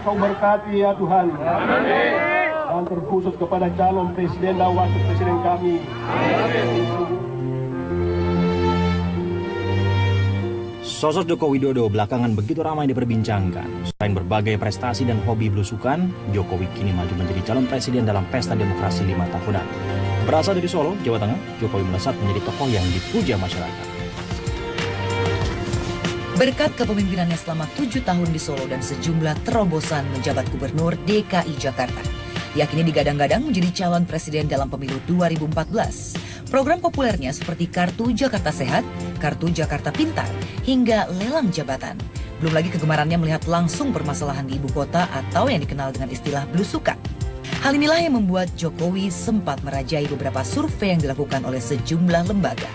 Kau berkati ya Tuhan. Dan terkhusus kepada calon presiden dan wakil presiden kami. Sosok Joko Widodo belakangan begitu ramai diperbincangkan. Selain berbagai prestasi dan hobi belusukan, Jokowi kini maju menjadi calon presiden dalam pesta demokrasi 5 tahunan. Berasal dari Solo, Jawa Tengah, Jokowi melesat menjadi tokoh yang dipuja masyarakat. Berkat kepemimpinannya selama 7 tahun di Solo dan sejumlah terobosan menjabat Gubernur DKI Jakarta, yakini digadang-gadang menjadi calon presiden dalam pemilu 2014. Program populernya seperti Kartu Jakarta Sehat, Kartu Jakarta Pintar, hingga lelang jabatan. Belum lagi kegemarannya melihat langsung permasalahan di ibu kota atau yang dikenal dengan istilah belusukan. Hal inilah yang membuat Jokowi sempat merajai beberapa survei yang dilakukan oleh sejumlah lembaga.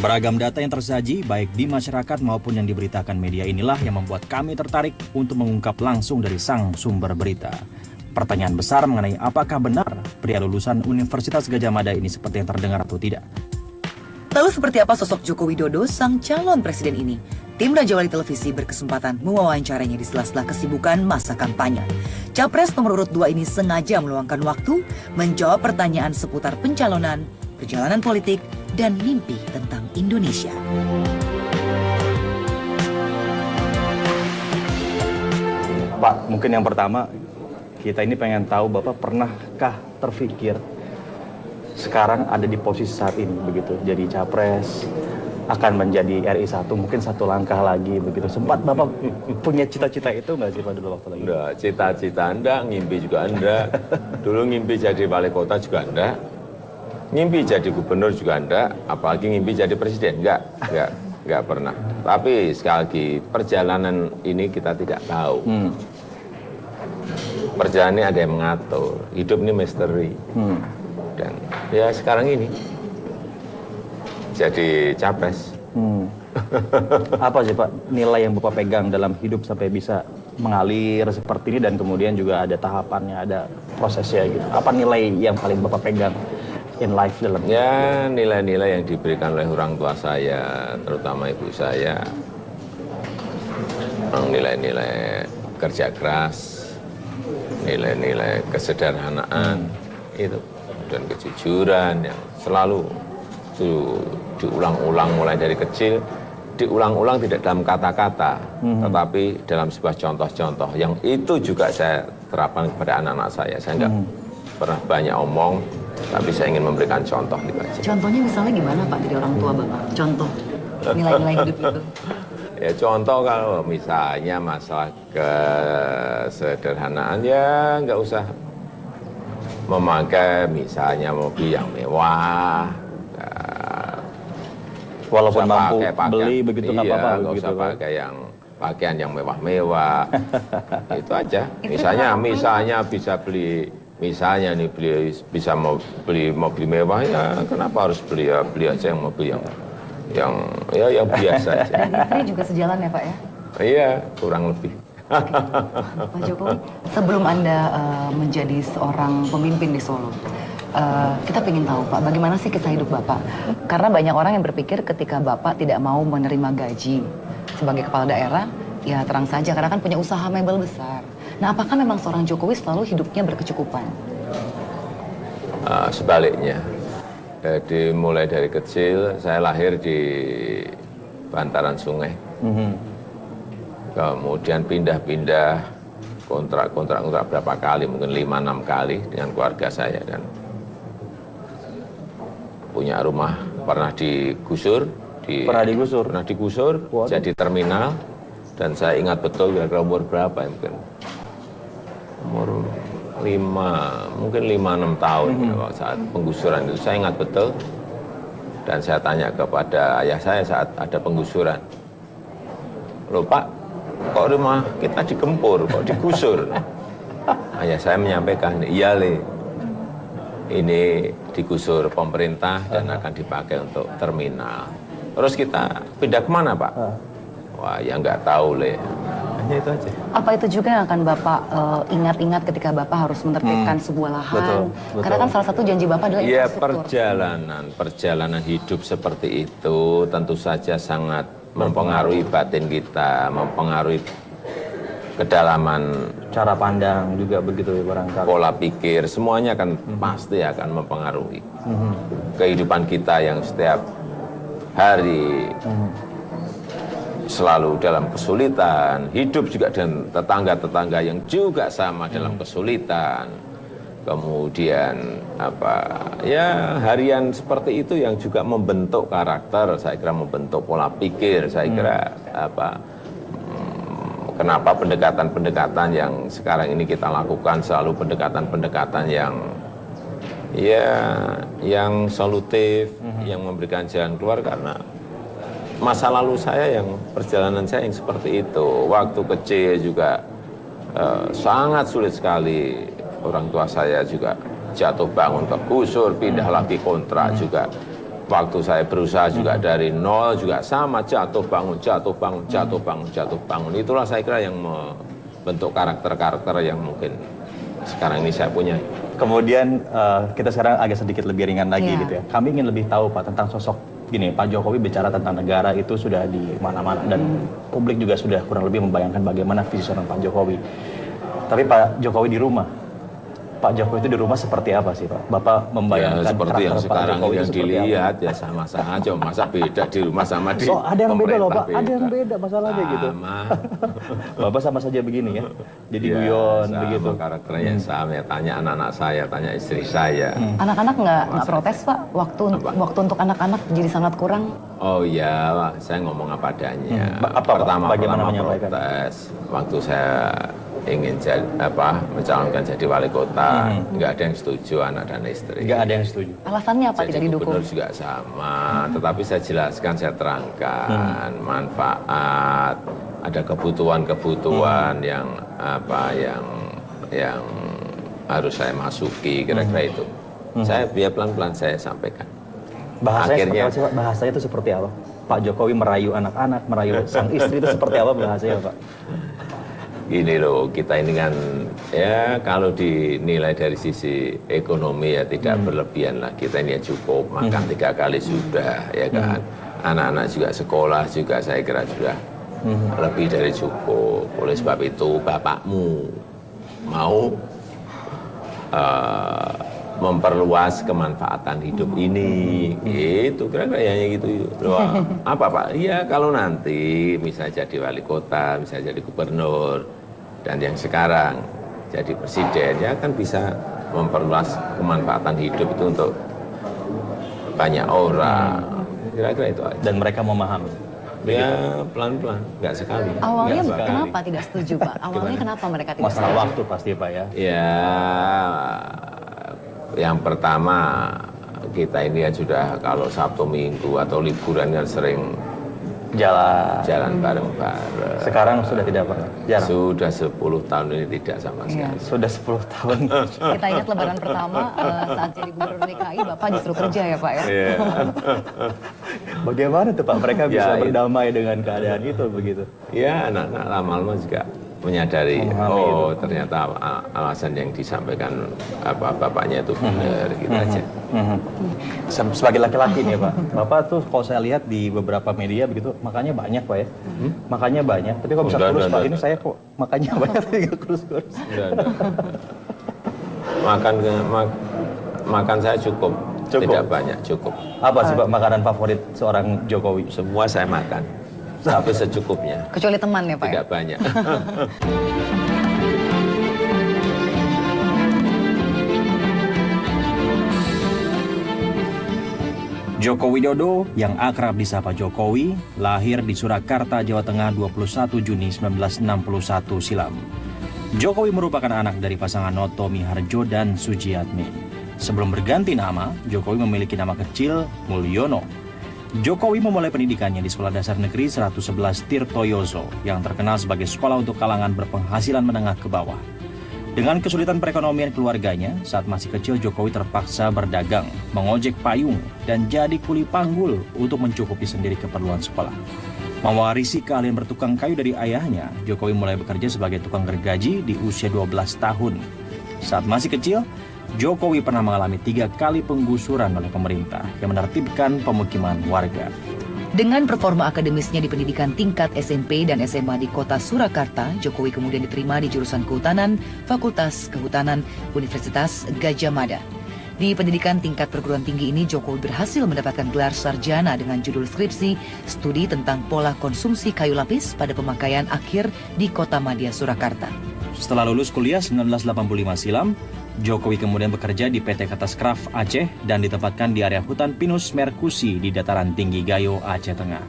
Beragam data yang tersaji baik di masyarakat maupun yang diberitakan media inilah yang membuat kami tertarik untuk mengungkap langsung dari sang sumber berita. Pertanyaan besar mengenai apakah benar pria lulusan Universitas Gadjah Mada ini seperti yang terdengar atau tidak. Lalu seperti apa sosok Joko Widodo sang calon presiden ini? Tim Raja Wali Televisi berkesempatan mewawancarainya di sela-sela kesibukan masa kampanye. Capres nomor urut 2 ini sengaja meluangkan waktu menjawab pertanyaan seputar pencalonan, perjalanan politik, dan mimpi tentang Indonesia. Pak, mungkin yang pertama, kita ini pengen tahu Bapak pernahkah terpikir sekarang ada di posisi saat ini begitu, jadi capres, akan menjadi RI 1, mungkin satu langkah lagi begitu. Sempat Bapak punya cita-cita itu nggak sih Pak dulu waktu lagi? Enggak, cita-cita enggak, ngimpi juga enggak. Dulu ngimpi jadi wali kota juga enggak. Ngimpi jadi gubernur juga enggak, apalagi ngimpi jadi presiden, enggak pernah. Tapi sekali lagi, perjalanan ini kita tidak tahu. Perjalanan ini ada yang mengatur, hidup ini misteri. Dan ya sekarang ini jadi capres. Apa sih Pak nilai yang Bapak pegang dalam hidup sampai bisa mengalir seperti ini dan kemudian juga ada tahapannya, ada prosesnya gitu. Apa nilai yang paling Bapak pegang in life dalam hidup? Ya nilai-nilai yang diberikan oleh orang tua saya, terutama ibu saya. Nilai-nilai kerja keras, nilai-nilai kesederhanaan itu dan kejujuran yang selalu diulang-ulang mulai dari kecil, diulang-ulang tidak dalam kata-kata, tetapi dalam sebuah contoh-contoh yang itu juga saya terapkan kepada anak-anak saya. Saya enggak pernah banyak omong, tapi saya ingin memberikan contoh gitu aja. Contohnya misalnya gimana Pak dari orang tua Bapak? Contoh nilai-nilai hidup itu. Ya contoh kalau misalnya masalah kesederhanaan ya nggak usah memakai misalnya mobil yang mewah. Walaupun mampu pakaian, beli begitu nggak apa-apa nggak begitu. usah pakai yang pakaian yang mewah-mewah. Itu aja. Misalnya bisa beli, misalnya nih bisa mau beli mobil mewah ya kenapa harus beli aja yang mobil yang biasa aja. Dan istri juga sejalan ya Pak ya? Iya, kurang lebih. Pak Jokowi, sebelum Anda menjadi seorang pemimpin di Solo, kita ingin tahu Pak, bagaimana sih kisah hidup Bapak? Karena banyak orang yang berpikir ketika Bapak tidak mau menerima gaji sebagai kepala daerah, ya terang saja karena kan punya usaha mebel besar. Nah, apakah memang seorang Jokowi selalu hidupnya berkecukupan? Sebaliknya. Jadi mulai dari kecil, saya lahir di bantaran sungai. Kemudian pindah-pindah kontrak berapa kali, mungkin 5-6 kali dengan keluarga saya. Dan punya rumah pernah digusur. Pernah digusur, jadi terminal. Dan saya ingat betul kira-kira umur berapa ya, mungkin umur 5-6 tahun saat penggusuran itu. Saya ingat betul. Dan saya tanya kepada ayah saya saat ada penggusuran. Loh Pak, kok rumah kita digempur, kok digusur? Ayah saya menyampaikan, iya Le, ini digusur pemerintah dan akan dipakai untuk terminal. Terus kita pindah kemana Pak? Wah ya nggak tahu Le. Hanya itu aja. Apa itu juga yang akan Bapak ingat-ingat ketika Bapak harus menertibkan sebuah lahan? Betul. Karena kan salah satu janji Bapak adalah Ya infrastruktur. perjalanan hidup seperti itu tentu saja sangat mempengaruhi batin kita, mempengaruhi kedalaman Cara pandang juga begitu ya barangkali. pola pikir, semuanya akan pasti akan mempengaruhi kehidupan kita yang setiap hari selalu dalam kesulitan, hidup juga dengan tetangga-tetangga yang juga sama dalam kesulitan. Kemudian harian seperti itu yang juga membentuk karakter, saya kira membentuk pola pikir, saya kira kenapa pendekatan-pendekatan yang sekarang ini kita lakukan selalu pendekatan-pendekatan yang solutif, yang memberikan jalan keluar, karena masa lalu saya perjalanan saya yang seperti itu. Waktu kecil juga sangat sulit sekali. Orang tua saya juga jatuh bangun tergusur, pindah lagi kontrak juga. Waktu saya berusaha juga dari nol juga sama, jatuh bangun. Itulah saya kira yang membentuk karakter-karakter yang mungkin sekarang ini saya punya. Kemudian kita sekarang agak sedikit lebih ringan lagi gitu ya. Kami ingin lebih tahu Pak tentang sosok gini, Pak Jokowi bicara tentang negara itu sudah di mana-mana dan publik juga sudah kurang lebih membayangkan bagaimana visi seorang Pak Jokowi. Tapi Pak Jokowi di rumah, Pak Jokowi itu di rumah seperti apa sih Pak? Bapak membayangkan seperti yang Pak sekarang Jokowi yang itu seperti dilihat ya sama-sama aja, masa beda di rumah sama di ada yang beda loh Pak, pemerintah ada yang beda masalahnya gitu. Sama. Bapak sama saja begini ya, jadi Ya, guyon sama, begitu. karakternya sama, ya, tanya anak-anak saya, tanya istri saya. Anak-anak nggak protes Pak? Waktu untuk anak-anak jadi sangat kurang. Oh iya, Pak, saya ngomong apa adanya. Bagaimana Pertama menyampaikan? protes waktu saya ingin mencalonkan jadi wali kota, nggak ada yang setuju, anak dan istri. Nggak ada yang setuju. Alasannya apa Jadi tidak didukung? gubernur juga sama, tetapi saya jelaskan, saya terangkan manfaat, ada kebutuhan-kebutuhan yang harus saya masuki, kira-kira itu. Saya biar pelan-pelan saya sampaikan. Bahasanya seperti apa sih Pak? Bahasanya itu seperti apa? Pak Jokowi merayu anak-anak, merayu sang istri itu seperti apa bahasanya Pak? Gini loh, kita ini kan ya kalau dinilai dari sisi ekonomi ya tidak berlebihan lah. Kita ini ya cukup, makan 3 kali sudah, ya kan. Anak-anak juga sekolah juga saya kira sudah lebih dari cukup. Oleh sebab itu bapakmu mau memperluas kemanfaatan hidup ini, itu kira-kira ya gitu. Loh, apa Pak? Iya kalau nanti misalnya jadi wali kota, misalnya jadi gubernur, dan yang sekarang jadi presiden, ya kan bisa memperluas kemanfaatan hidup itu untuk banyak orang. Kira-kira itu aja. Dan mereka memahami. Ya pelan-pelan, nggak sekali. Awalnya Nggak sekali. kenapa tidak setuju Pak? Awalnya kenapa mereka tidak Masalah setuju? waktu pasti Pak ya. Ya, yang pertama kita ini ya sudah kalau Sabtu Minggu atau liburan kan sering jalan bareng-bareng. Sekarang sudah tidak pernah. Jarang. Sudah 10 tahun ini tidak sama sekali. Sudah 10 tahun. Kita ingat lebaran pertama saat jadi gubernur DKI, Bapak justru kerja ya Pak ya? Iya. Bagaimana tuh Pak mereka bisa Ya, berdamai dengan keadaan itu begitu? Ya, anak-anak lama-lama juga menyadari, ternyata alasan yang disampaikan bapaknya itu benar, gitu aja. Sebagai laki-laki nih Pak, Bapak tuh kalau saya lihat di beberapa media begitu, makanya banyak Pak ya, makanya banyak. Tapi kok bisa kurus Pak, ini saya kok makanya banyak tapi nggak kurus-kurus. Enggak. Makan saya cukup, tidak banyak, cukup. Apa sih Pak makanan favorit seorang Jokowi? Semua saya makan, tapi secukupnya, Kecuali teman ya Pak ya? tidak banyak. Joko Widodo yang akrab disapa Jokowi lahir di Surakarta, Jawa Tengah 21 Juni 1961 silam. Jokowi merupakan anak dari pasangan Noto Miharjo dan Sujiatmi. Sebelum berganti nama, Jokowi memiliki nama kecil Mulyono. Jokowi memulai pendidikannya di Sekolah Dasar Negeri 111 Tirtoyoso yang terkenal sebagai sekolah untuk kalangan berpenghasilan menengah ke bawah. Dengan kesulitan perekonomian keluarganya, saat masih kecil Jokowi terpaksa berdagang, mengojek payung, dan jadi kuli panggul untuk mencukupi sendiri keperluan sekolah. Mewarisi keahlian bertukang kayu dari ayahnya, Jokowi mulai bekerja sebagai tukang gergaji di usia 12 tahun. Saat masih kecil, Jokowi pernah mengalami 3 kali penggusuran oleh pemerintah yang menertibkan pemukiman warga. Dengan performa akademisnya di pendidikan tingkat SMP dan SMA di kota Surakarta, Jokowi kemudian diterima di jurusan Kehutanan, Fakultas Kehutanan, Universitas Gadjah Mada. Di pendidikan tingkat perguruan tinggi ini, Jokowi berhasil mendapatkan gelar sarjana dengan judul skripsi Studi tentang Pola Konsumsi Kayu Lapis pada Pemakaian Akhir di Kota Madya, Surakarta. Setelah lulus kuliah 1985 silam, Jokowi kemudian bekerja di PT Kataskraf Aceh dan ditempatkan di area hutan pinus Merkusi di dataran tinggi Gayo, Aceh Tengah.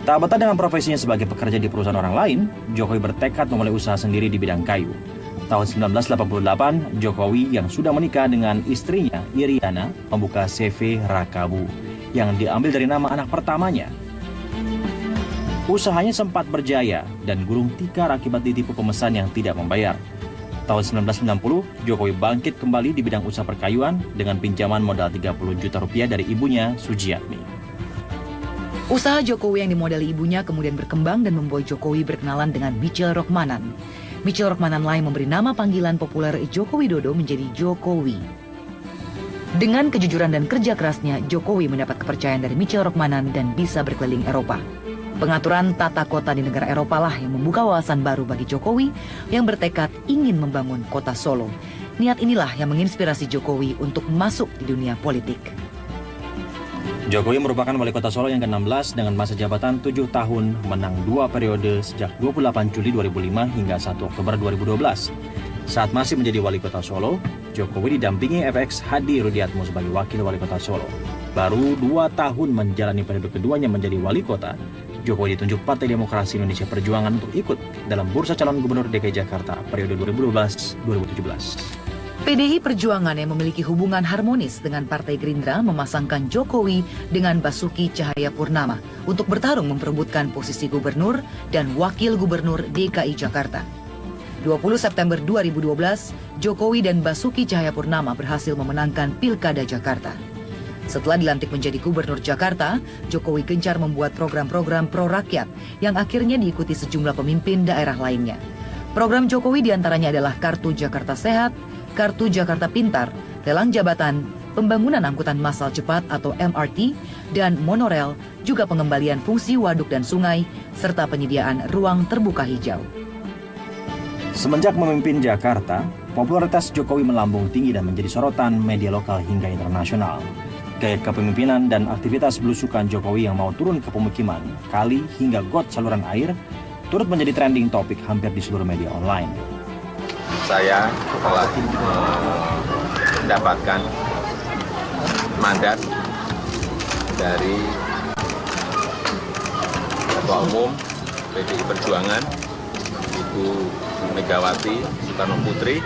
Tak betah dengan profesinya sebagai pekerja di perusahaan orang lain, Jokowi bertekad memulai usaha sendiri di bidang kayu. Tahun 1988, Jokowi yang sudah menikah dengan istrinya, Iriana, membuka CV Rakabu, yang diambil dari nama anak pertamanya. Usahanya sempat berjaya dan gulung tikar akibat ditipu pemesan yang tidak membayar. Tahun 1990, Jokowi bangkit kembali di bidang usaha perkayuan dengan pinjaman modal 30 juta rupiah dari ibunya, Sujiatmi. Usaha Jokowi yang dimodali ibunya kemudian berkembang dan membuat Jokowi berkenalan dengan Michel Rokmanan. Michel Rokmanan lain memberi nama panggilan populer Joko Widodo menjadi Jokowi. Dengan kejujuran dan kerja kerasnya, Jokowi mendapat kepercayaan dari Michel Rokmanan dan bisa berkeliling Eropa. Pengaturan tata kota di negara Eropa lah yang membuka wawasan baru bagi Jokowi yang bertekad ingin membangun kota Solo. Niat inilah yang menginspirasi Jokowi untuk masuk di dunia politik. Jokowi merupakan wali kota Solo yang ke-16 dengan masa jabatan 7 tahun, menang 2 periode sejak 28 Juli 2005 hingga 1 Oktober 2012. Saat masih menjadi wali kota Solo, Jokowi didampingi FX Hadi Rudiatmo sebagai wakil wali kota Solo. Baru 2 tahun menjalani periode keduanya menjadi wali kota, Jokowi ditunjuk Partai Demokrasi Indonesia Perjuangan untuk ikut dalam bursa calon gubernur DKI Jakarta periode 2012-2017. PDI Perjuangan yang memiliki hubungan harmonis dengan Partai Gerindra memasangkan Jokowi dengan Basuki Cahayapurnama untuk bertarung memperebutkan posisi gubernur dan wakil gubernur DKI Jakarta. 20 September 2012, Jokowi dan Basuki Cahayapurnama berhasil memenangkan Pilkada Jakarta. Setelah dilantik menjadi gubernur Jakarta, Jokowi gencar membuat program-program pro-rakyat yang akhirnya diikuti sejumlah pemimpin daerah lainnya. Program Jokowi diantaranya adalah Kartu Jakarta Sehat, Kartu Jakarta Pintar, lelang jabatan, pembangunan angkutan massal cepat atau MRT, dan monorel, juga pengembalian fungsi waduk dan sungai, serta penyediaan ruang terbuka hijau. Semenjak memimpin Jakarta, popularitas Jokowi melambung tinggi dan menjadi sorotan media lokal hingga internasional. Gaya kepemimpinan dan aktivitas belusukan Jokowi yang mau turun ke pemukiman, kali hingga got saluran air turut menjadi trending topik hampir di seluruh media online. Saya telah mendapatkan mandat dari Ketua Umum PDI Perjuangan, Ibu Megawati Soekarno Putri.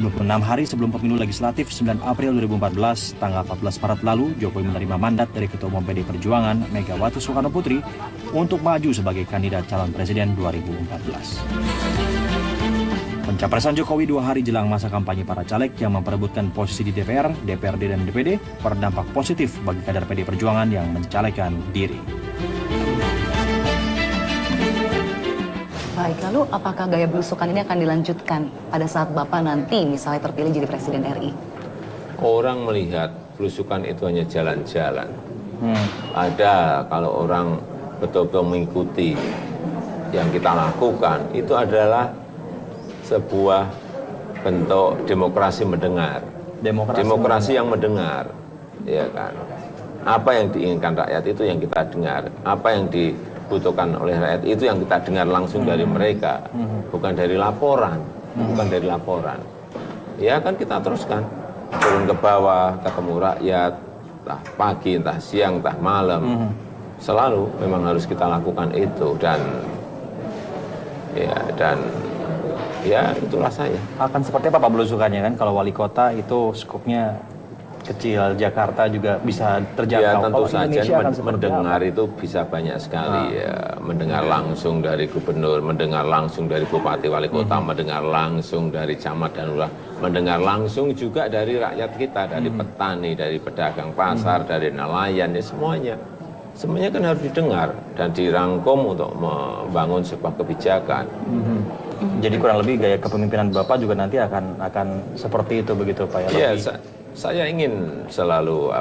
26 hari sebelum pemilu legislatif 9 April 2014, tanggal 14 Maret lalu, Jokowi menerima mandat dari Ketua Umum PDI Perjuangan, Megawati Soekarno Putri, untuk maju sebagai kandidat calon presiden 2014. Pencapresan Jokowi 2 hari jelang masa kampanye para caleg yang memperebutkan posisi di DPR, DPRD, dan DPD berdampak positif bagi kader PDI Perjuangan yang mencalekkan diri. Baik, lalu apakah gaya belusukan ini akan dilanjutkan pada saat Bapak nanti misalnya terpilih jadi Presiden RI? Orang melihat belusukan itu hanya jalan-jalan. Ada kalau orang betul-betul mengikuti yang kita lakukan, itu adalah sebuah bentuk demokrasi mendengar. Demokrasi yang mendengar, ya kan. Apa yang diinginkan rakyat itu yang kita dengar. Apa yang dibutuhkan oleh rakyat itu yang kita dengar langsung dari mereka, bukan dari laporan, Ya kan kita teruskan turun ke bawah, ketemu rakyat, entah pagi, entah siang, entah malam, selalu memang harus kita lakukan itu dan ya itulah saya. Akan seperti apa Pak belusukannya kan? Kalau wali kota itu skopnya kecil, Jakarta juga bisa terjangkau. Ya tentu Kalau saja Indonesia mendengar itu bisa banyak sekali ya. Mendengar langsung dari gubernur, mendengar langsung dari bupati wali kota, mendengar langsung dari camat dan lurah, mendengar langsung juga dari rakyat kita, dari petani, dari pedagang pasar, dari nelayan, ya semuanya. Semuanya kan harus didengar dan dirangkum untuk membangun sebuah kebijakan. Jadi kurang lebih gaya kepemimpinan Bapak juga nanti akan seperti itu begitu Pak ya? Iya, saya ingin selalu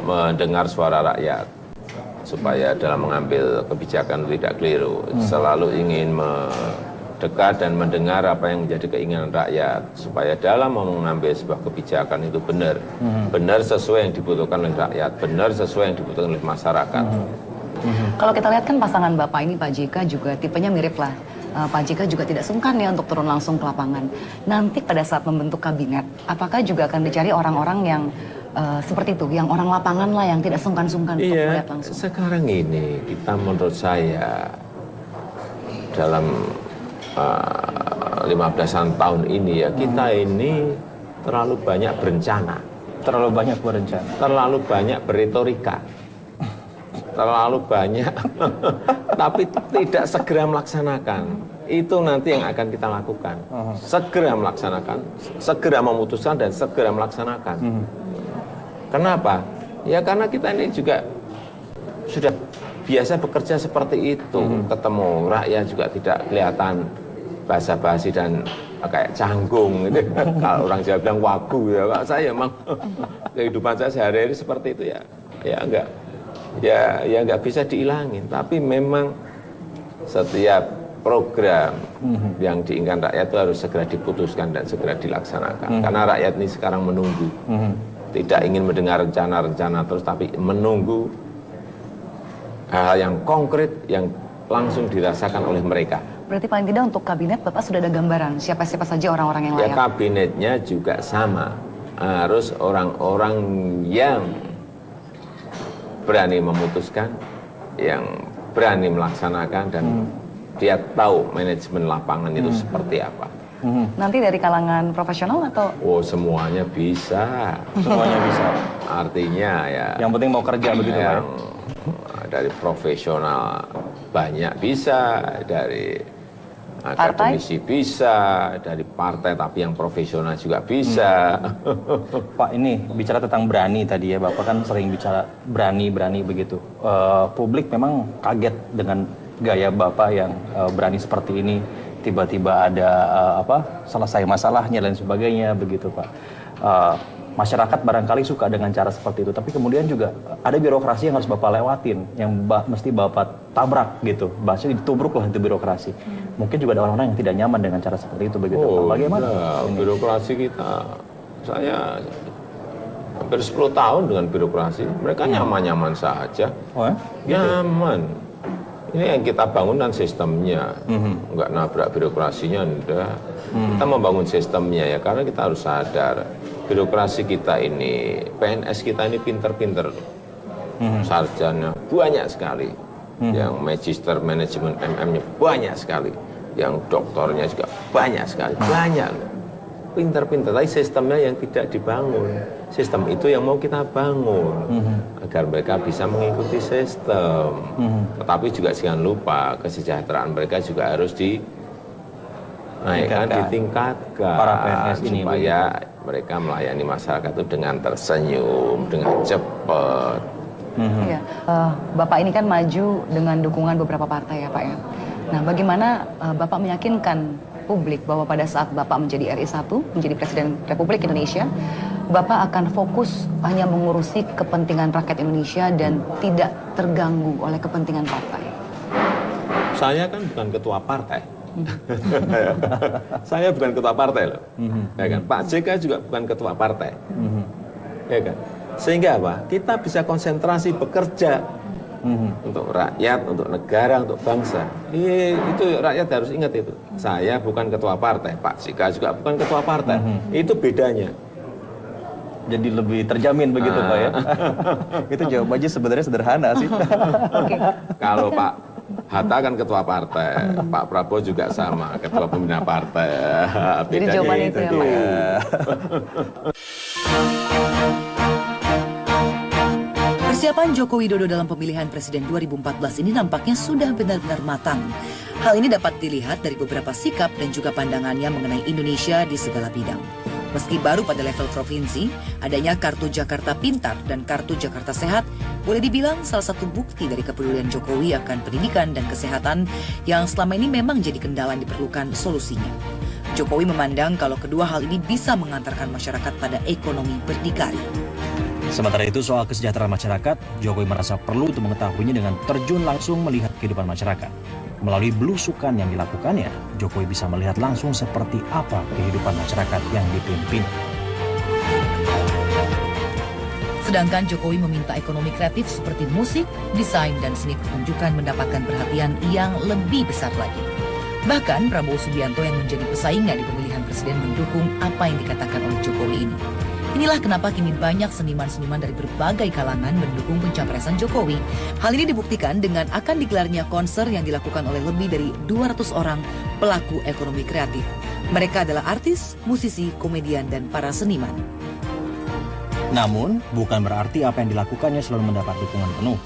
mendengar suara rakyat. supaya dalam mengambil kebijakan tidak keliru, selalu ingin mendekat dan mendengar apa yang menjadi keinginan rakyat, supaya dalam mengambil sebuah kebijakan itu benar, benar sesuai yang dibutuhkan oleh rakyat, benar sesuai yang dibutuhkan oleh masyarakat. Kalau kita lihat kan pasangan Bapak ini, Pak JK juga tipenya mirip lah. Pak JK juga tidak sungkan ya untuk turun langsung ke lapangan. Nanti pada saat membentuk kabinet, apakah juga akan dicari orang-orang yang seperti itu, yang orang lapangan lah, yang tidak sungkan-sungkan untuk melihat langsung? Sekarang ini kita menurut saya dalam 15-an tahun ini ya, kita ini terlalu banyak berencana. Terlalu banyak berencana. Terlalu banyak beretorika. Terlalu banyak, tapi tidak segera melaksanakan. Itu nanti yang akan kita lakukan. Segera melaksanakan, segera memutuskan, dan segera melaksanakan. Kenapa? Ya karena kita ini juga sudah biasa bekerja seperti itu. Ketemu rakyat juga tidak kelihatan basa-basi dan kayak canggung gitu. Kalau orang Jawa bilang wagu ya, Pak, saya emang kehidupan saya sehari-hari seperti itu ya. Ya enggak bisa dihilangin, tapi memang setiap program yang diinginkan rakyat itu harus segera diputuskan dan segera dilaksanakan. Karena rakyat ini sekarang menunggu. Tidak ingin mendengar rencana-rencana terus, tapi menunggu hal yang konkret yang langsung dirasakan oleh mereka. Berarti paling tidak untuk kabinet Bapak sudah ada gambaran siapa-siapa saja orang-orang yang Ya layak? kabinetnya juga sama. Harus orang-orang yang berani memutuskan, yang berani melaksanakan, dan dia tahu manajemen lapangan itu seperti apa. Nanti dari kalangan profesional atau? Oh, semuanya bisa. Semuanya bisa. Artinya ya. Yang penting mau kerja begitu, Pak. Yang dari profesional banyak bisa, dari akademisi bisa, dari partai tapi yang profesional juga bisa. Pak, ini bicara tentang berani tadi ya, Bapak kan sering bicara berani begitu. Publik memang kaget dengan gaya Bapak yang berani seperti ini. Tiba-tiba ada selesai masalahnya dan sebagainya begitu, Pak. Masyarakat barangkali suka dengan cara seperti itu, tapi kemudian juga ada birokrasi yang harus Bapak lewatin, yang mesti Bapak tabrak gitu, bahasanya ditubruk lah itu birokrasi. Mungkin juga ada orang-orang yang tidak nyaman dengan cara seperti itu begitu, Pak. Bagaimana? Birokrasi kita, saya hampir 10 tahun dengan birokrasi, mereka nyaman-nyaman saja. Oh, ya? Nyaman. Ini yang kita bangunkan sistemnya, nggak nabrak birokrasinya, enggak. Kita membangun sistemnya ya, karena kita harus sadar birokrasi kita ini, PNS kita ini pinter-pinter, sarjana banyak sekali, yang magister manajemen MM-nya banyak sekali, yang doktornya juga banyak sekali, banyak, pinter-pinter. Tapi sistemnya yang tidak dibangun, sistem itu yang mau kita bangun agar mereka bisa mengikuti sistem. Tetapi juga jangan lupa kesejahteraan mereka juga harus dinaikkan, ditingkatkan, para PNS ini supaya mereka melayani masyarakat itu dengan tersenyum, dengan cepat. Iya. Bapak ini kan maju dengan dukungan beberapa partai ya, Pak ya. Nah, bagaimana Bapak meyakinkan publik bahwa pada saat Bapak menjadi RI 1, menjadi Presiden Republik Indonesia, Bapak akan fokus hanya mengurusi kepentingan rakyat Indonesia dan tidak terganggu oleh kepentingan partai? Saya kan bukan ketua partai. Saya bukan ketua partai loh. Ya kan? Pak JK juga bukan ketua partai. Ya kan? Sehingga apa? Kita bisa konsentrasi bekerja untuk rakyat, untuk negara, untuk bangsa. Itu rakyat harus ingat itu. Saya bukan ketua partai, Pak JK juga bukan ketua partai. Itu bedanya. Jadi lebih terjamin begitu, Pak ya. Itu jawabannya sebenarnya sederhana sih. Kalau Pak Hatta kan ketua partai, Pak Prabowo juga sama, ketua pembina partai. Jadi jawabannya itu ya, Pak ya. Persiapan Joko Widodo dalam pemilihan Presiden 2014 ini nampaknya sudah benar-benar matang. Hal ini dapat dilihat dari beberapa sikap dan juga pandangannya mengenai Indonesia di segala bidang. Meski baru pada level provinsi, adanya Kartu Jakarta Pintar dan Kartu Jakarta Sehat boleh dibilang salah satu bukti dari kepedulian Jokowi akan pendidikan dan kesehatan yang selama ini memang jadi kendala yang diperlukan solusinya. Jokowi memandang kalau kedua hal ini bisa mengantarkan masyarakat pada ekonomi berdikari. Sementara itu soal kesejahteraan masyarakat, Jokowi merasa perlu untuk mengetahuinya dengan terjun langsung melihat kehidupan masyarakat. Melalui belusukan yang dilakukannya, Jokowi bisa melihat langsung seperti apa kehidupan masyarakat yang dipimpin. Sedangkan Jokowi meminta ekonomi kreatif seperti musik, desain, dan seni pertunjukan mendapatkan perhatian yang lebih besar lagi. Bahkan Prabowo Subianto yang menjadi pesaingnya di pemilihan presiden mendukung apa yang dikatakan oleh Jokowi ini. Inilah kenapa kini banyak seniman-seniman dari berbagai kalangan mendukung pencapresan Jokowi. Hal ini dibuktikan dengan akan digelarnya konser yang dilakukan oleh lebih dari 200 orang pelaku ekonomi kreatif. Mereka adalah artis, musisi, komedian, dan para seniman. Namun, bukan berarti apa yang dilakukannya selalu mendapat dukungan penuh.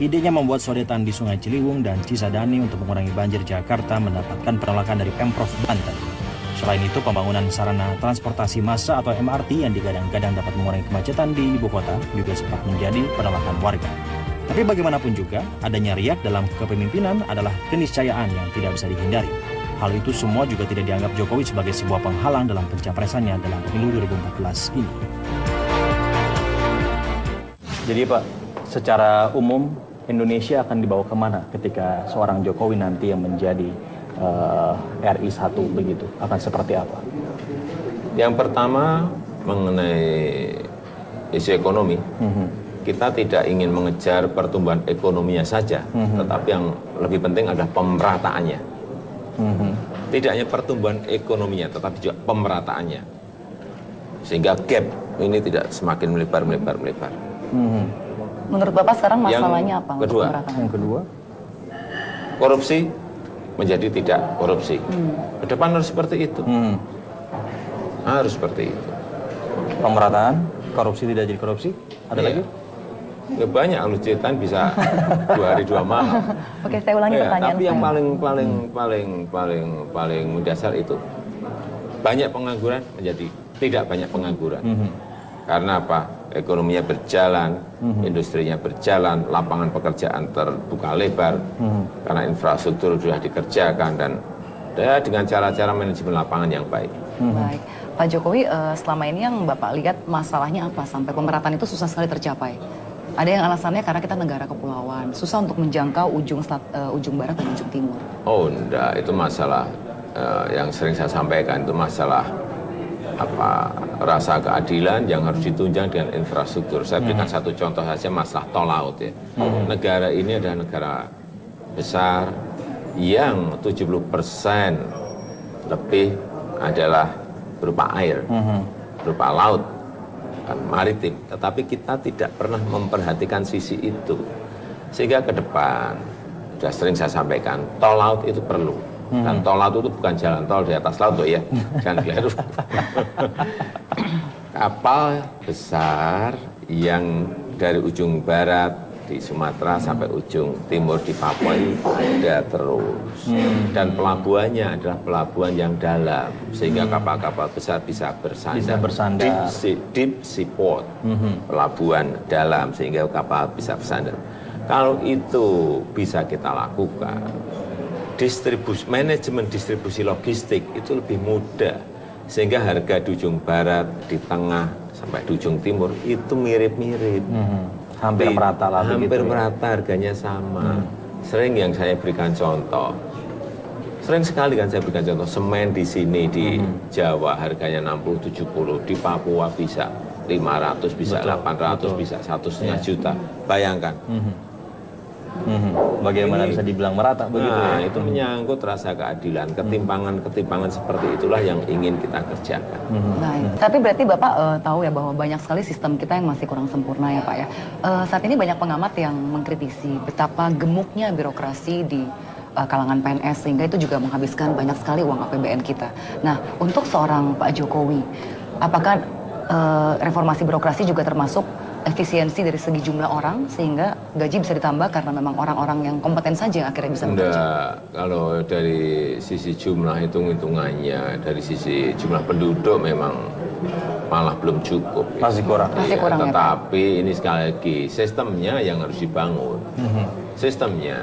Idenya membuat sodetan di Sungai Ciliwung dan Cisadane untuk mengurangi banjir Jakarta mendapatkan penolakan dari Pemprov Banten. Selain itu, pembangunan sarana transportasi massa atau MRT yang digadang-gadang dapat mengurangi kemacetan di ibu kota juga sempat menjadi penolakan warga. Tapi bagaimanapun juga, adanya riak dalam kepemimpinan adalah keniscayaan yang tidak bisa dihindari. Hal itu semua juga tidak dianggap Jokowi sebagai sebuah penghalang dalam pencapresannya dalam pemilu 2014 ini. Jadi Pak, secara umum Indonesia akan dibawa kemana ketika seorang Jokowi nanti yang menjadi RI 1 begitu? Akan seperti apa? Yang pertama mengenai isu ekonomi, kita tidak ingin mengejar pertumbuhan ekonominya saja, tetapi yang lebih penting adalah pemerataannya. Tidak hanya pertumbuhan ekonominya, tetapi juga pemerataannya. Sehingga gap ini tidak semakin melebar. Menurut Bapak sekarang masalahnya apa? Kedua, Yang kedua, korupsi menjadi tidak korupsi. Ke depan harus seperti itu. Harus seperti itu. pemerataan, korupsi tidak jadi korupsi, ada Iya. lagi? Ya banyak, kalau ceritain bisa 2 hari 2 malam. Oke, saya ulangi Ya, pertanyaan tapi yang saya. paling mendasar itu banyak pengangguran menjadi tidak banyak pengangguran. Karena apa? Ekonominya berjalan, industrinya berjalan, lapangan pekerjaan terbuka lebar, karena infrastruktur sudah dikerjakan dan dengan cara-cara manajemen lapangan yang baik. Baik, Pak Jokowi, selama ini yang Bapak lihat masalahnya apa sampai pemerataan itu susah sekali tercapai? Ada yang alasannya karena kita negara kepulauan, susah untuk menjangkau ujung barat dan ujung timur. Oh enggak, itu masalah yang sering saya sampaikan, itu masalah rasa keadilan yang harus ditunjang dengan infrastruktur. Saya berikan satu contoh saja, masalah tol laut ya. Negara ini adalah negara besar yang 70% lebih adalah berupa air, berupa laut, maritim. Tetapi kita tidak pernah memperhatikan sisi itu. Sehingga ke depan, sudah sering saya sampaikan, tol laut itu perlu. Dan tol laut itu bukan jalan tol di atas laut tuh ya, jangan keliru. Kapal besar yang dari ujung barat di Sumatera sampai ujung timur di Papua ini ada terus. Dan pelabuhannya adalah pelabuhan yang dalam, sehingga kapal-kapal besar bisa bersandar. Deep sea port, pelabuhan dalam, sehingga kapal bisa bersandar. Kalau itu bisa kita lakukan, manajemen distribusi logistik itu lebih mudah, sehingga harga di ujung barat, di tengah, sampai di ujung timur itu mirip-mirip. Hampir merata lah begitu. Hampir merata, harganya sama. Sering yang saya berikan contoh, sering sekali kan saya berikan contoh, semen di sini di Jawa harganya 60-70, di Papua bisa 500, bisa 800, bisa 1,5 juta. Bayangkan. Bagaimana bisa dibilang merata begitu ya? Itu menyangkut rasa keadilan, ketimpangan seperti itulah yang ingin kita kerjakan. Baik. Tapi berarti Bapak tahu ya bahwa banyak sekali sistem kita yang masih kurang sempurna ya Pak ya. Saat ini banyak pengamat yang mengkritisi betapa gemuknya birokrasi di kalangan PNS, sehingga itu juga menghabiskan banyak sekali uang APBN kita. Nah, untuk seorang Pak Jokowi, apakah reformasi birokrasi juga termasuk efisiensi dari segi jumlah orang sehingga gaji bisa ditambah karena memang orang-orang yang kompeten saja yang akhirnya bisa bekerja? Enggak, kalau dari sisi jumlah hitung-hitungannya, dari sisi jumlah penduduk memang malah belum cukup. Masih kurang. Masih kurang ya, Pak? Tetapi ini sekali lagi sistemnya yang harus dibangun. Sistemnya,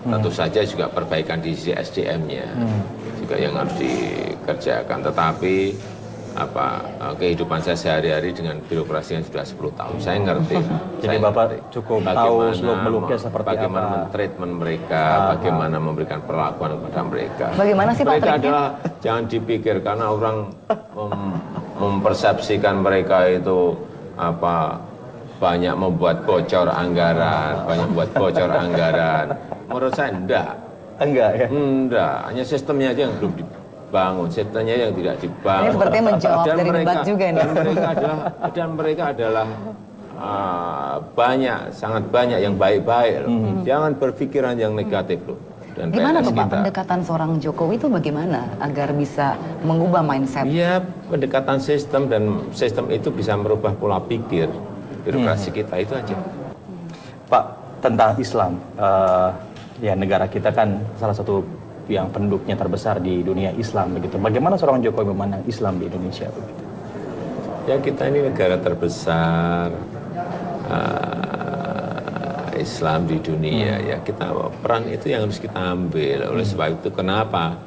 tentu saja juga perbaikan di sisi SDM-nya juga yang harus dikerjakan. Tetapi kehidupan saya sehari-hari dengan birokrasi yang sudah 10 tahun. Saya ngerti. Jadi Bapak cukup tahu seluk-beluknya seperti bagaimana apa. men-treatment mereka, bagaimana memberikan perlakuan kepada mereka. Bagaimana sih Pak Mereka triknya? adalah, jangan dipikir karena orang mempersepsikan mereka itu banyak membuat bocor anggaran, Menurut saya Enggak ya? enggak, hanya sistemnya aja yang belum dibangun, sistemnya yang tidak dibangun. Ini sepertinya menjawab dari debat juga nih. Dan mereka adalah sangat banyak yang baik-baik loh. Jangan berpikiran yang negatif loh. Dan Gimana PNS tuh Pak kita. pendekatan seorang Jokowi itu bagaimana agar bisa mengubah mindset? Iya, pendekatan sistem dan sistem itu bisa merubah pola pikir birokrasi kita itu aja. Pak, tentang Islam, ya negara kita kan salah satu yang penduduknya terbesar di dunia Islam begitu. Bagaimana seorang Jokowi memandang Islam di Indonesia begitu? Ya kita ini negara terbesar Islam di dunia ya, kita peran itu yang harus kita ambil. Oleh sebab itu kenapa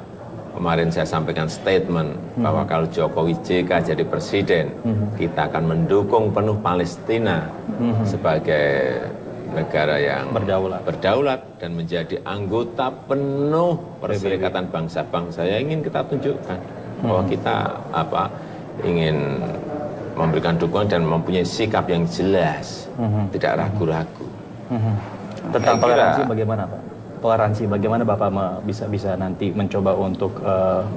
kemarin saya sampaikan statement bahwa kalau Jokowi JK jadi presiden, kita akan mendukung penuh Palestina sebagai negara yang berdaulat dan menjadi anggota penuh Perserikatan Bangsa-Bangsa. Ya ingin kita tunjukkan bahwa kita ingin memberikan dukungan dan mempunyai sikap yang jelas, tidak ragu-ragu. Tentang toleransi bagaimana Pak? Toleransi bagaimana Bapak bisa nanti mencoba untuk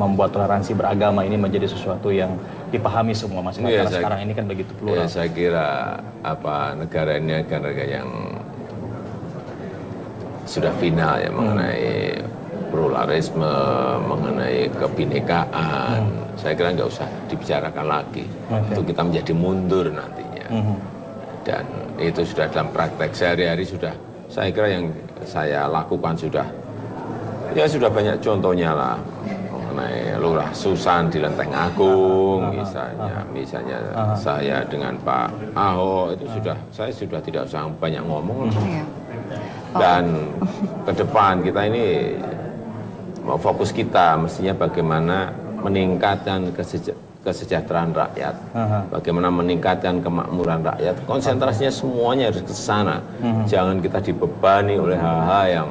membuat toleransi beragama ini menjadi sesuatu yang dipahami semua masyarakat, karena sekarang ini kan begitu plural. Ya, saya kira negara ini negara yang sudah final ya mengenai pluralisme, mengenai kebinekaan. Saya kira nggak usah dibicarakan lagi. Itu kita menjadi mundur nantinya. Dan itu sudah dalam praktek sehari-hari sudah, saya kira yang saya lakukan sudah banyak contohnya lah, mengenai Lurah Susan di Lenteng Agung misalnya saya dengan Pak Ahok itu saya sudah tidak usah banyak ngomong. Dan ke depan kita ini fokus kita mestinya bagaimana meningkatkan kesejahteraan rakyat, bagaimana meningkatkan kemakmuran rakyat. Konsentrasinya semuanya harus ke sana. Jangan kita dibebani oleh hal-hal yang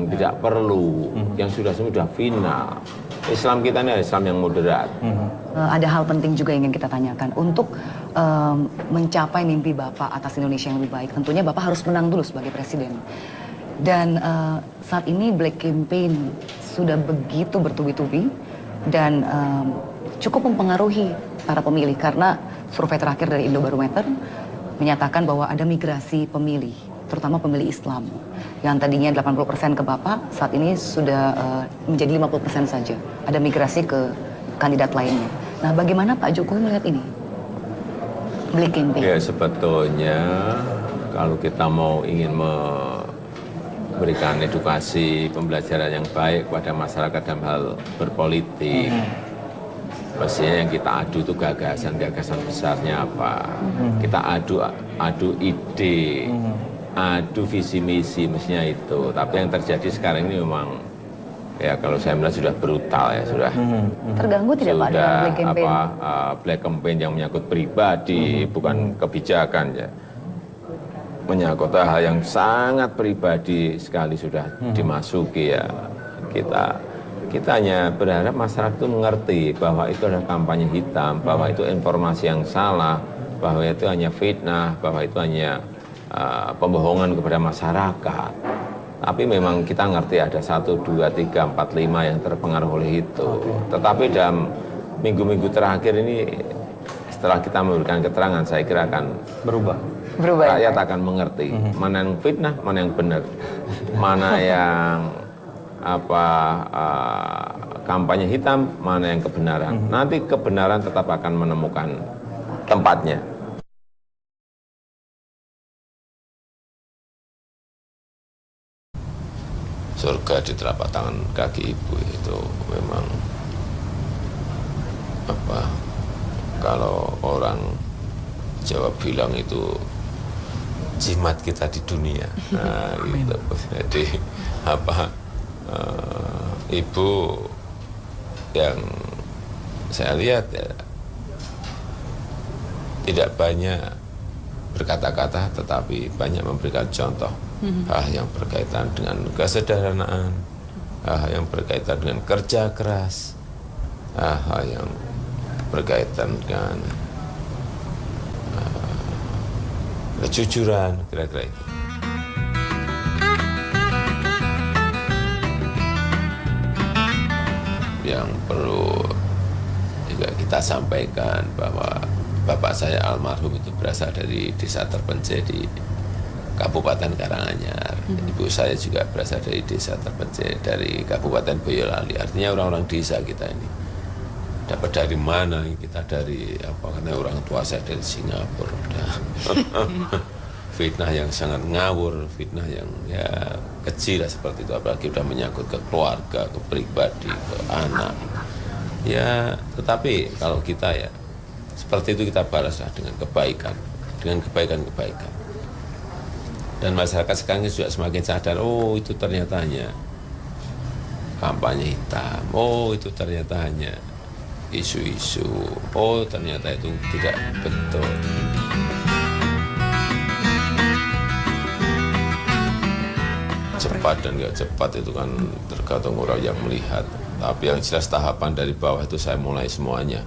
tidak perlu, yang sudah final. Islam kita ini adalah Islam yang moderat. Ada hal penting juga yang ingin kita tanyakan. Untuk mencapai mimpi Bapak atas Indonesia yang lebih baik, tentunya Bapak harus menang dulu sebagai presiden. Dan saat ini Black Campaign sudah begitu bertubi-tubi dan cukup mempengaruhi para pemilih, karena survei terakhir dari Indobarometer menyatakan bahwa ada migrasi pemilih, terutama pemilih Islam, yang tadinya 80% ke Bapak, saat ini sudah menjadi 50% saja. Ada migrasi ke kandidat lainnya. Nah, bagaimana Pak Jokowi melihat ini? Black Campaign. Ya, sebetulnya kalau kita ingin memberikan edukasi, pembelajaran yang baik kepada masyarakat dalam hal berpolitik, pastinya yang kita adu itu gagasan besarnya apa. Kita adu ide, adu visi misi, mestinya itu. Tapi yang terjadi sekarang ini memang, ya kalau saya melihat sudah brutal ya, sudah. Terganggu tidak Pak dengan Black Campaign? Black Campaign yang menyangkut pribadi, bukan kebijakan ya. Menyangkut hal yang sangat pribadi sekali sudah dimasuki ya. Kita hanya berharap masyarakat itu mengerti bahwa itu adalah kampanye hitam, bahwa itu informasi yang salah, bahwa itu hanya fitnah, bahwa itu hanya pembohongan kepada masyarakat. Tapi memang kita ngerti ada 1, 2, 3, 4, 5 yang terpengaruh oleh itu. Tetapi dalam minggu-minggu terakhir ini, setelah kita memberikan keterangan, saya kira akan berubah. Rakyat akan mengerti mana yang fitnah, mana yang benar, mana yang kampanye hitam, mana yang kebenaran. Nanti kebenaran tetap akan menemukan tempatnya. Surga di telapak tangan kaki ibu itu memang kalau orang Jawa bilang itu jimat kita di dunia. Nah, gitu. Jadi ibu yang saya lihat ya, tidak banyak berkata-kata, tetapi banyak memberikan contoh hal yang berkaitan dengan kesederhanaan, hal yang berkaitan dengan kerja keras, hal yang berkaitan dengan kejujuran, kira-kira itu. Yang perlu juga kita sampaikan bahwa bapak saya almarhum itu berasal dari desa terpencil di Kabupaten Karanganyar. Ibu saya juga berasal dari desa terpencil dari Kabupaten Boyolali. Artinya orang-orang desa kita ini. Dapat dari mana? Kita dari apa? Karena orang tua saya dari Singapura. Fitnah yang sangat ngawur, fitnah yang ya kecil lah seperti itu. Apalagi sudah menyangkut ke keluarga, ke pribadi, ke anak. Ya, tetapi kalau kita ya seperti itu kita balaslah dengan kebaikan, dengan kebaikan-kebaikan. Dan masyarakat sekarang juga semakin sadar, oh itu ternyata hanya kampanye hitam, oh itu ternyata hanya isu-isu, oh ternyata itu tidak betul. Cepat dan nggak cepat itu kan tergantung orang yang melihat. Tapi yang jelas tahapan dari bawah itu saya mulai semuanya.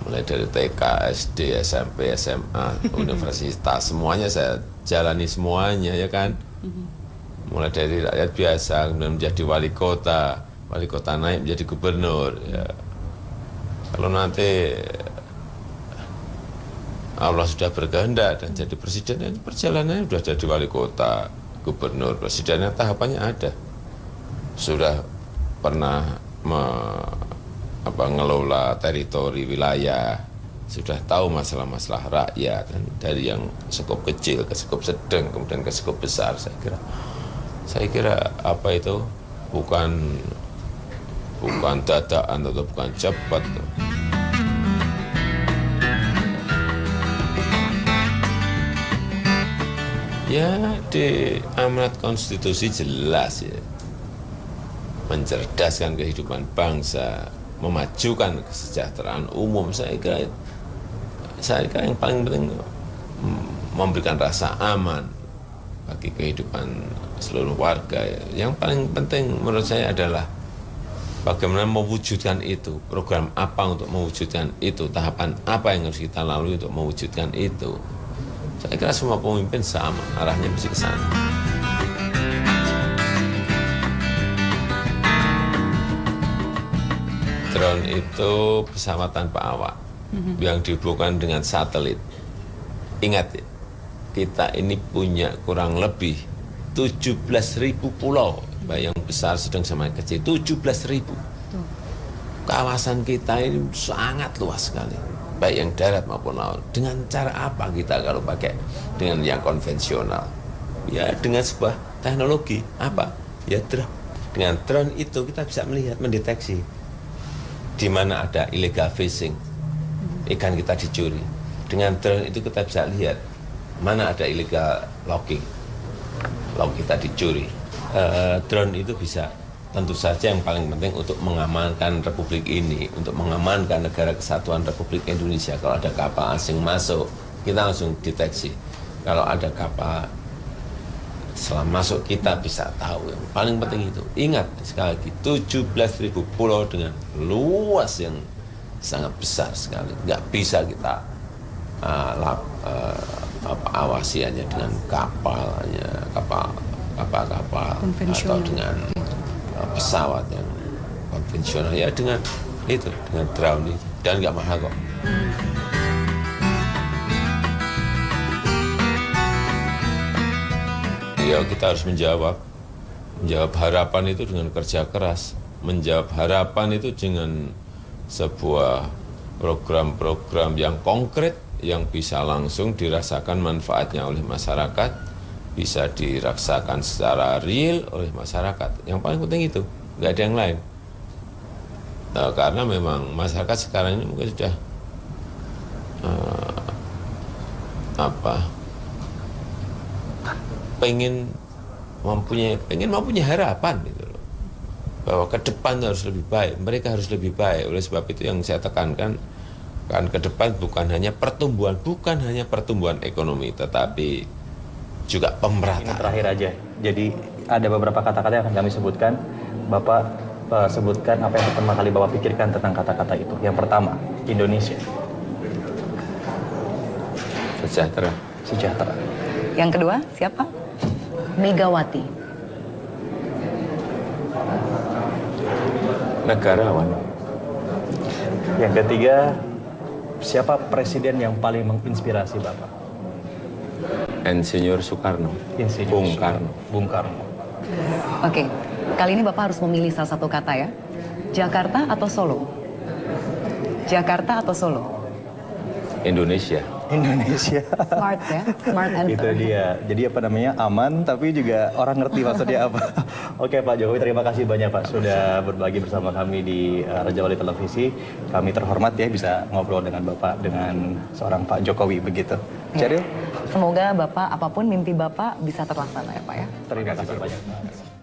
Mulai dari TK, SD, SMP, SMA, universitas, semuanya saya jalani semuanya ya kan. Mulai dari rakyat biasa, kemudian menjadi wali kota naik menjadi gubernur. Ya. Kalau nanti Allah sudah berkehendak dan jadi presiden, perjalanannya sudah jadi wali kota, gubernur, presidennya tahapannya ada. Sudah pernah mengelola teritori wilayah, sudah tahu masalah-masalah rakyat, dari yang skup kecil ke skup sedang, kemudian ke skup besar. Saya kira apa itu bukan dadakan atau bukan cepat. Ya di amanat konstitusi jelas ya, mencerdaskan kehidupan bangsa, memajukan kesejahteraan umum. Saya kira yang paling penting memberikan rasa aman bagi kehidupan seluruh warga. Yang paling penting menurut saya adalah bagaimana mewujudkan itu, program apa untuk mewujudkan itu, tahapan apa yang harus kita lalui untuk mewujudkan itu. Saya kira semua pemimpin sama, arahnya mesti ke sana. Drone itu pesawat tanpa awak yang dihubungkan dengan satelit. Ingat ya, kita ini punya kurang lebih 17.000 pulau, baik yang besar, sedang, sama yang kecil, 17.000. Kawasan kita ini sangat luas sekali, baik yang darat maupun laut. Dengan cara apa kita kalau pakai dengan yang konvensional? Ya dengan sebuah teknologi, apa? Ya drone. Dengan drone itu kita bisa melihat, mendeteksi di mana ada illegal fishing, ikan kita dicuri. Dengan drone itu kita bisa lihat mana ada illegal logging, laut kita dicuri. Drone itu bisa, tentu saja yang paling penting untuk mengamankan Republik ini, untuk mengamankan negara kesatuan Republik Indonesia. Kalau ada kapal asing masuk, kita langsung deteksi. Kalau ada kapal setelah masuk, kita bisa tahu. Yang paling penting itu, ingat sekali lagi, 17.000 pulau dengan luas yang sangat besar sekali. Nggak bisa kita awasi hanya dengan kapal atau dengan pesawat yang konvensional. Ya dengan itu, dengan drone itu, dan nggak mahal kok. Ya kita harus menjawab harapan itu dengan kerja keras, menjawab harapan itu dengan sebuah program-program yang konkret, yang bisa langsung dirasakan manfaatnya oleh masyarakat, bisa dirasakan secara real oleh masyarakat. Yang paling penting itu, nggak ada yang lain. Nah, karena memang masyarakat sekarang ini mungkin sudah pengen mempunyai harapan gitu loh. bahwa ke depan harus lebih baik, mereka harus lebih baik. Oleh sebab itu yang saya tekankan, kan ke depan bukan hanya pertumbuhan ekonomi, tetapi juga Ini pemerataan. terakhir aja. Jadi ada beberapa kata-kata yang akan kami sebutkan. Bapak sebutkan apa yang pertama kali Bapak pikirkan tentang kata-kata itu. Yang pertama, Indonesia. Sejahtera. Sejahtera. Yang kedua, siapa? Megawati. Negarawan. Yang ketiga, siapa presiden yang paling menginspirasi Bapak? Insinyur Soekarno. Insinyur Bung Karno. Bung Karno. Oke, kali ini Bapak harus memilih salah satu kata ya. Jakarta atau Solo? Jakarta atau Solo? Indonesia. Indonesia. Smart ya, smart answer. Itu dia. Jadi apa namanya, aman tapi juga orang ngerti maksudnya apa. Oke Pak Jokowi, terima kasih banyak Pak sudah berbagi bersama kami di Raja Wali Televisi. Kami terhormat ya bisa ngobrol dengan Bapak, dengan seorang Pak Jokowi begitu. Ya. Ceril, Semoga Bapak apapun mimpi Bapak bisa terlaksana ya Pak ya. terima kasih banyak Pak.